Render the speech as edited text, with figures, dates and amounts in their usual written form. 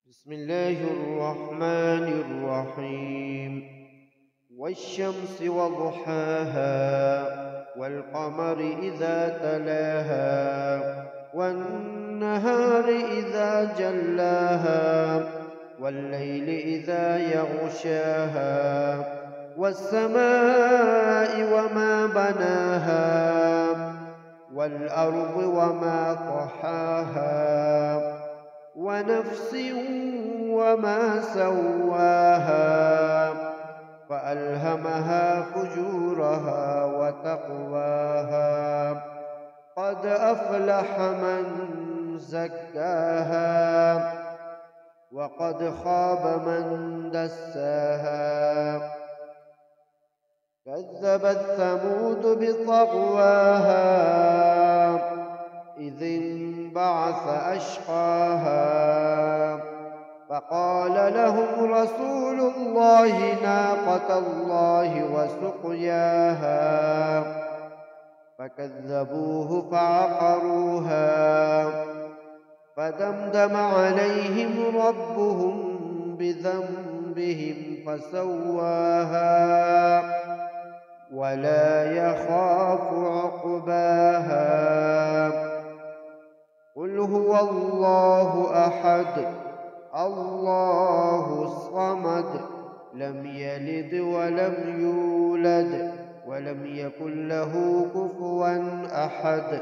بسم الله الرحمن الرحيم. والشمس وضحاها والقمر إذا تلاها والنهار إذا جلاها والليل إذا يغشاها والسماء وما بناها والأرض وما طحاها ونفس وما سواها فألهمها فجورها وتقواها قد أفلح من زكاها وقد خاب من دساها كذبت ثمود بطغواها إذ انبعث أشقاها فقال لهم رسول الله ناقة الله وسقياها فكذبوه فعقروها فدمدم عليهم ربهم بذنبهم فسواها ولا يخاف عقباها قل هو الله أحد الله الصمد لم يلد ولم يولد ولم يكن له كفوا أحد